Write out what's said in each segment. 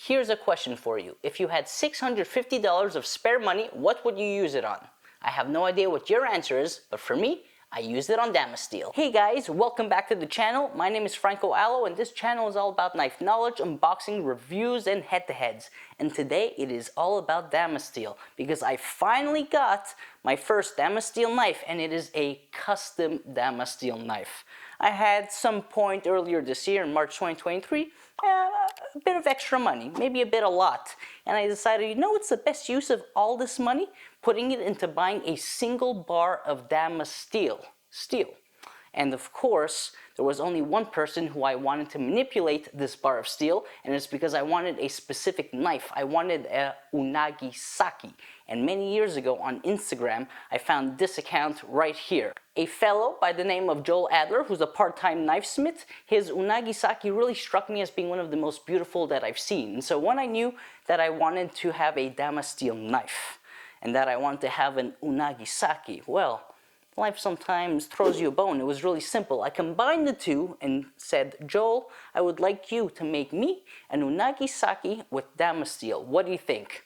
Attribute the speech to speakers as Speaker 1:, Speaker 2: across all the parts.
Speaker 1: Here's a question for you. If you had $650 of spare money, what would you use it on? I have no idea what your answer is, but for me, I used it on Damasteel. Hey guys, welcome back to the channel. My name is Franco Allo, and this channel is all about knife knowledge, unboxing, reviews, and head-to-heads. And today it is all about Damasteel, because I finally got my first Damasteel knife, and it is a custom Damasteel knife. I had some point earlier this year in March 2023, a bit of extra money, maybe a bit a lot. And I decided, you know what's the best use of all this money? Putting it into buying a single bar of Damasteel steel. And of course, there was only one person who I wanted to manipulate this bar of steel, and it's because I wanted a specific knife. I wanted a Unagisaki. And many years ago on Instagram, I found this account right here. A fellow by the name of Joel Adler, who's a part-time knifesmith, his Unagisaki really struck me as being one of the most beautiful that I've seen. And so when I knew that I wanted to have a Damasteel knife, and that I wanted to have an Unagisaki, well, life sometimes throws you a bone. It was really simple. I combined the two and said, Joel, I would like you to make me an Unagisaki with Damasteel. What do you think?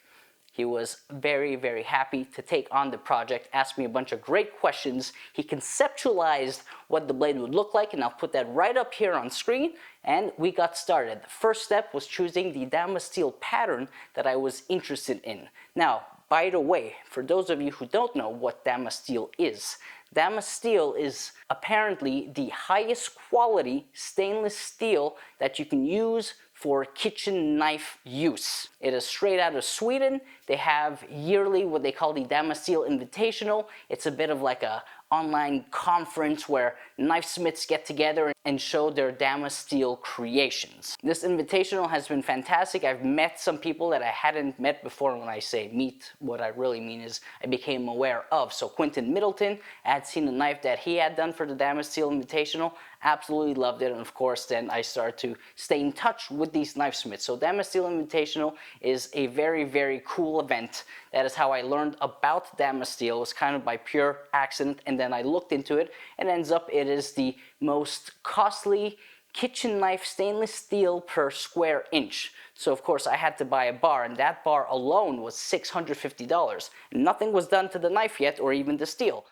Speaker 1: He was very, very happy to take on the project, asked me a bunch of great questions. He conceptualized what the blade would look like, and I'll put that right up here on screen, and we got started. The first step was choosing the Damasteel pattern that I was interested in. Now, by the way, for those of you who don't know what Damasteel is apparently the highest quality stainless steel that you can use for kitchen knife use. It is straight out of Sweden. They have yearly what they call the Damasteel Invitational. It's a bit of like a online conference where knifesmiths get together and show their Damasteel creations. This invitational has been fantastic. I've met some people that I hadn't met before. When I say meet, what I really mean is I became aware of. So Quentin Middleton, I had seen a knife that he had done for the Damasteel Invitational, absolutely loved it, and of course then I started to stay in touch with these knifesmiths. So Damasteel Invitational is a very, very cool event. That is how I learned about Damasteel. It was kind of by pure accident, and then I looked into it, and ends up it is the most costly kitchen knife stainless steel per square inch. So of course I had to buy a bar, and that bar alone was $650. And nothing was done to the knife yet, or even the steel.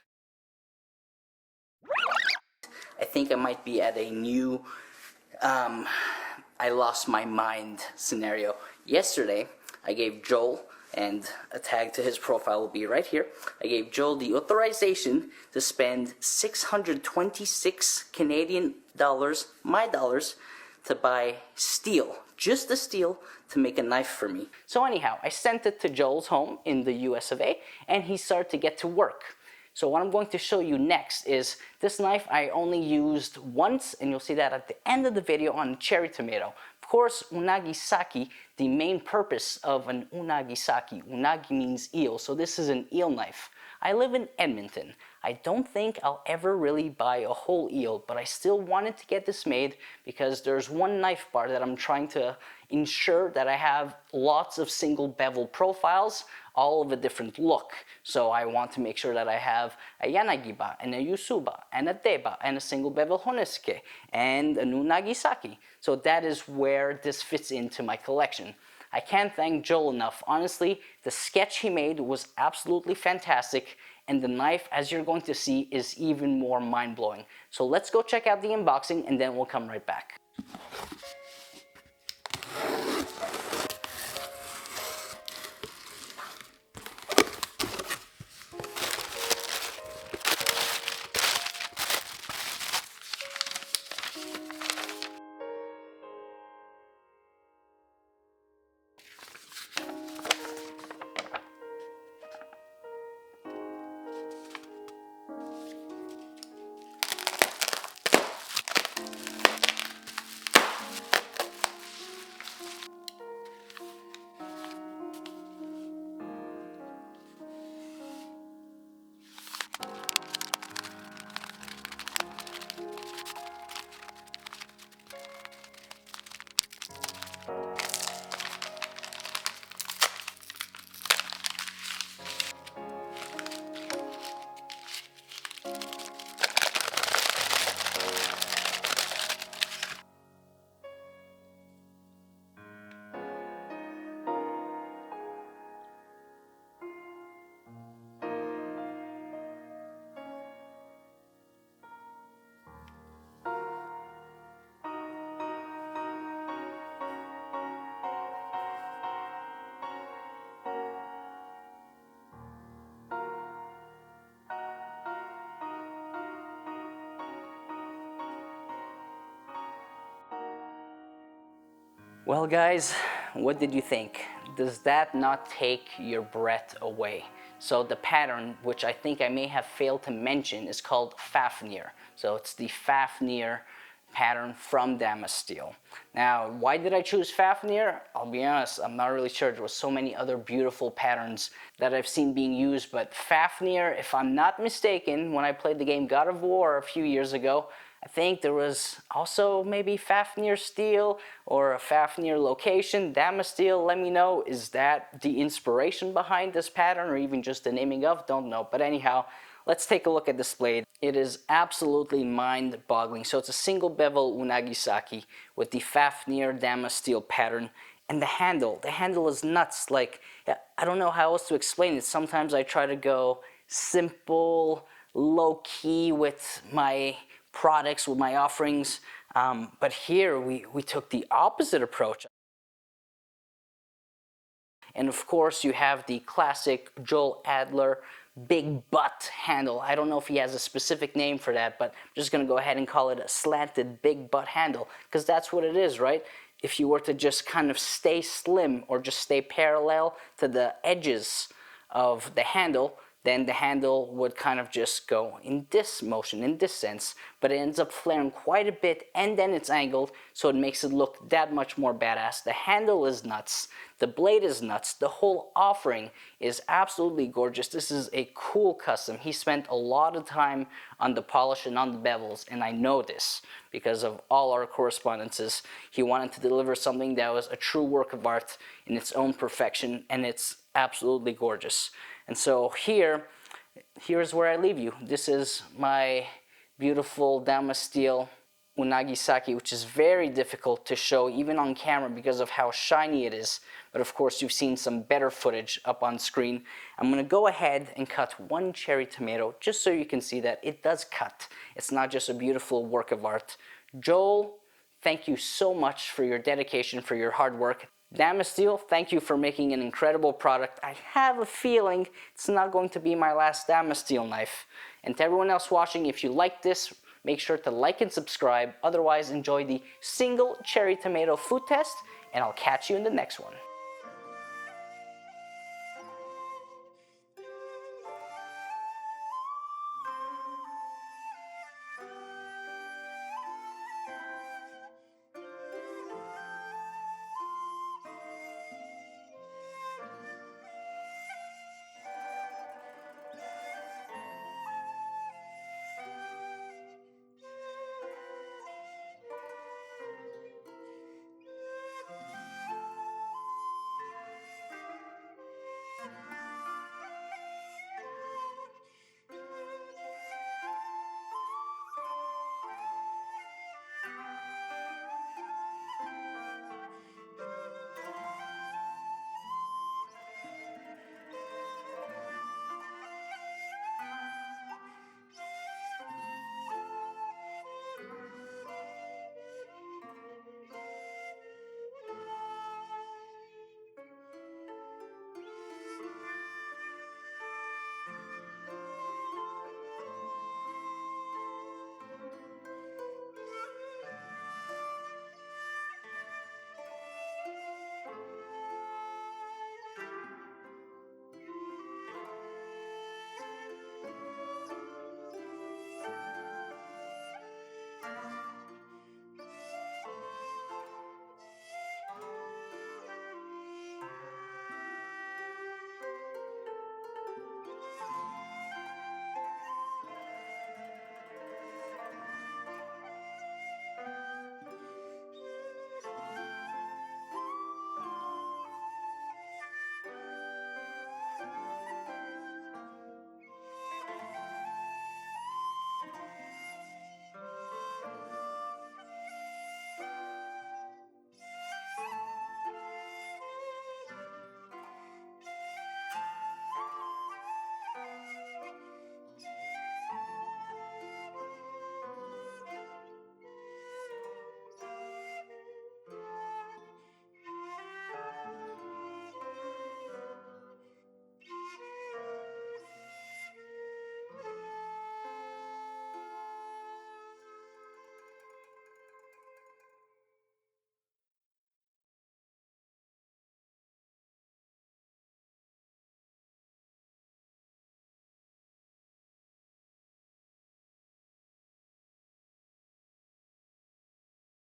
Speaker 1: I think I might be at a new I lost my mind scenario. Yesterday I gave Joel, and a tag to his profile will be right here, I gave Joel the authorization to spend 626 Canadian dollars, my dollars, to buy steel, just the steel, to make a knife for me. So anyhow, I sent it to Joel's home in the US of A, and he started to get to work. So what I'm going to show you next is this knife I only used once, and you'll see that at the end of the video on cherry tomato. Of course, Unagisaki, the main purpose of an Unagisaki, unagi means eel, so this is an eel knife. I live in Edmonton. I don't think I'll ever really buy a whole eel, but I still wanted to get this made because there's one knife bar that I'm trying to ensure that I have lots of single bevel profiles, all of a different look. So I want to make sure that I have a Yanagiba, and a Yusuba, and a Deba, and a single bevel Honesuke, and a Unagisaki. So that is where this fits into my collection. I can't thank Joel enough. Honestly, the sketch he made was absolutely fantastic, and the knife, as you're going to see, is even more mind-blowing. So let's go check out the unboxing, and then we'll come right back. Well guys, what did you think? Does that not take your breath away? So the pattern, which I think I may have failed to mention, is called Fafnir. So it's the Fafnir pattern from Damasteel. Now, why did I choose Fafnir? I'll be honest, I'm not really sure. There were so many other beautiful patterns that I've seen being used, but Fafnir, if I'm not mistaken, when I played the game God of War a few years ago, I think there was also maybe Fafnir steel or a Fafnir location. Damasteel, let me know, is that the inspiration behind this pattern or even just the naming of? Don't know. But anyhow, let's take a look at this blade. It is absolutely mind-boggling. So it's a single bevel Unagisaki with the Fafnir Damasteel pattern. And the handle is nuts. Like, I don't know how else to explain it. Sometimes I try to go simple, low-key with my products, with my offerings, but here we took the opposite approach. And of course you have the classic Joel Adler big butt handle. I don't know if he has a specific name for that, but I'm just gonna go ahead and call it a slanted big butt handle, because that's what it is, right? If you were to just kind of stay slim or just stay parallel to the edges of the handle, then the handle would kind of just go in this motion, in this sense, but it ends up flaring quite a bit, and then it's angled, so it makes it look that much more badass. The handle is nuts, the blade is nuts, the whole offering is absolutely gorgeous. This is a cool custom. He spent a lot of time on the polish and on the bevels, and I know this because of all our correspondences. He wanted to deliver something that was a true work of art in its own perfection, and it's absolutely gorgeous. And so here's where I leave you. This is my beautiful Damasteel Unagisaki, which is very difficult to show even on camera because of how shiny it is. But of course you've seen some better footage up on screen. I'm gonna go ahead and cut one cherry tomato just so you can see that it does cut. It's not just a beautiful work of art. Joel, thank you so much for your dedication, for your hard work. Damasteel, thank you for making an incredible product. I have a feeling it's not going to be my last Damasteel knife. And to everyone else watching, if you like this, make sure to like and subscribe. Otherwise, enjoy the single cherry tomato food test, and I'll catch you in the next one.